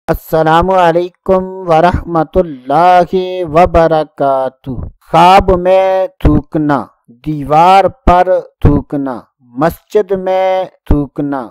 السلام علیکم ورحمۃ اللہ وبرکاتہ۔ خواب میں تھوکنا، دیوار پر تھوکنا، مسجد میں تھوکنا،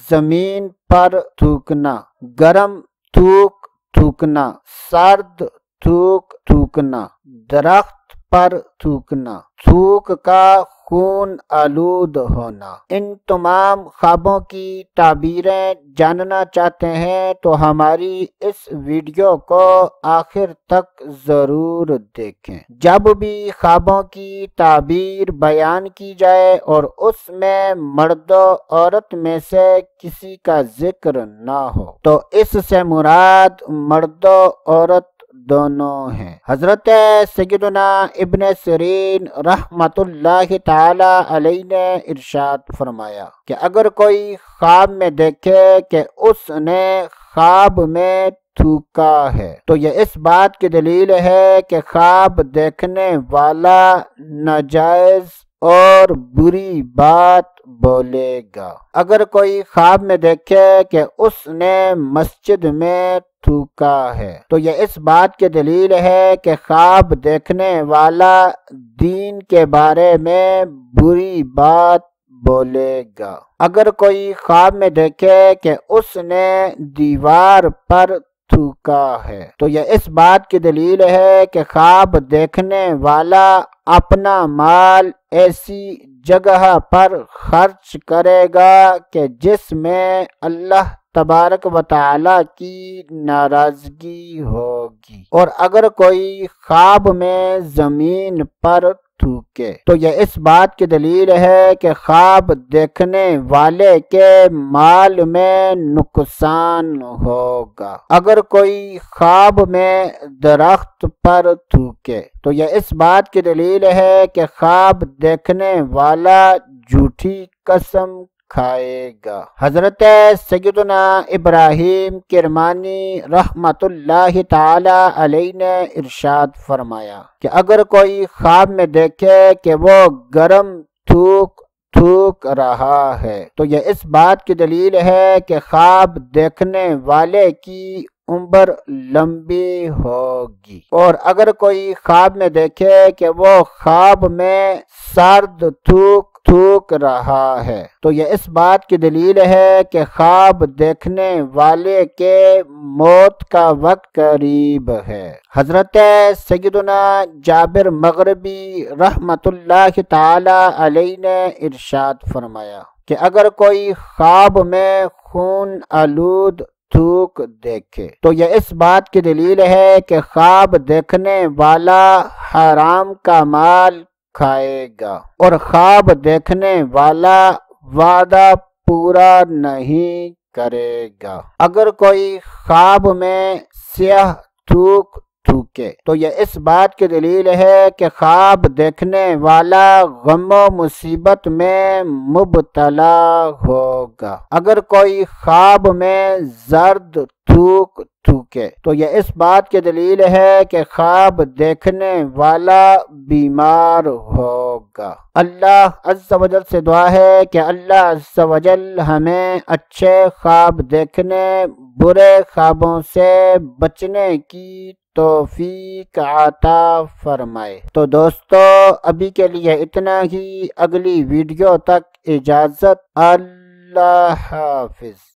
زمین پر تھوکنا، گرم تھوک تھوکنا، سرد تھوک تھوکنا، درخت پر تھوکنا، تھوک کا خون آلود ہونا۔ ان تمام خوابوں کی تعبیریں جاننا چاہتے ہیں تو ہماری اس ویڈیو کو آخر تک ضرور دیکھیں۔ جب بھی خوابوں کی تعبیر بیان کی جائے اور اس میں مرد و عورت میں سے کسی کا ذکر نہ ہو تو اس سے مراد مرد و عورت دونوں ہیں۔ حضرت سیدنا ابن سیرین رحمت اللہ تعالی علیہ نے ارشاد فرمایا کہ اگر کوئی خواب میں دیکھے کہ اس نے خواب میں تھوکا ہے تو یہ اس بات کی دلیل ہے کہ خواب دیکھنے والا ناجائز اور بری بات بولے گا۔ اگر کوئی خواب میں دیکھے کہ اس نے مسجد میں تھوکا ہے تو یہ اس بات کی دلیل ہے کہ خواب دیکھنے والا دین کے بارے میں بری بات بولے گا۔ اگر کوئی خواب میں دیکھے کہ اس نے دیوار پر تھوکا ہے تو یہ اس بات کی دلیل ہے کہ خواب دیکھنے والا اپنا مال ایسی جگہ پر خرچ کرے گا کہ جس میں اللہ تبارک و تعالی کی ناراضگی ہوگی۔ اور اگر کوئی خواب میں زمین پر تھوکے تو یہ اس بات کی دلیل ہے کہ خواب دیکھنے والے کے مال میں نقصان ہوگا۔ اگر کوئی خواب میں درخت پر تھوکے تو یہ اس بات کی دلیل ہے کہ خواب دیکھنے والا جھوٹی قسم کھائے گا۔ حضرت سیدنا ابراہیم کرمانی رحمت اللہ تعالی علیہ نے ارشاد فرمایا کہ اگر کوئی خواب میں دیکھے کہ وہ گرم تھوک رہا ہے تو یہ اس بات کی دلیل ہے کہ خواب دیکھنے والے کی عمر لمبی ہوگی۔ اور اگر کوئی خواب میں دیکھے کہ وہ خواب میں سرد تھوک رہا ہے تو یہ اس بات کی دلیل ہے کہ خواب دیکھنے والے کے موت کا وقت قریب ہے۔ حضرت سیدنا جابر مغربی رحمت اللہ تعالی علیہ نے ارشاد فرمایا کہ اگر کوئی خواب میں خون آلود تھوک دیکھے تو یہ اس بات کی دلیل ہے کہ خواب دیکھنے والا حرام کا مال کھائے گا اور خواب دیکھنے والا وعدہ پورا نہیں کرے گا۔ اگر کوئی خواب میں سیاہ تھوکے تو یہ اس بات کی دلیل ہے کہ خواب دیکھنے والا غم و مصیبت میں مبتلا ہوگا۔ اگر کوئی خواب میں زرد تھوکے تو یہ اس بات کی دلیل ہے کہ خواب دیکھنے والا بیمار ہوگا۔ اللہ عز و جل سے دعا ہے کہ اللہ عز و جل ہمیں اچھے خواب دیکھنے، برے خوابوں سے بچنے کی توفیق عطا فرمائے۔ تو دوستو ابھی کے لیے اتنا ہی، اگلی ویڈیو تک اجازت، اللہ حافظ۔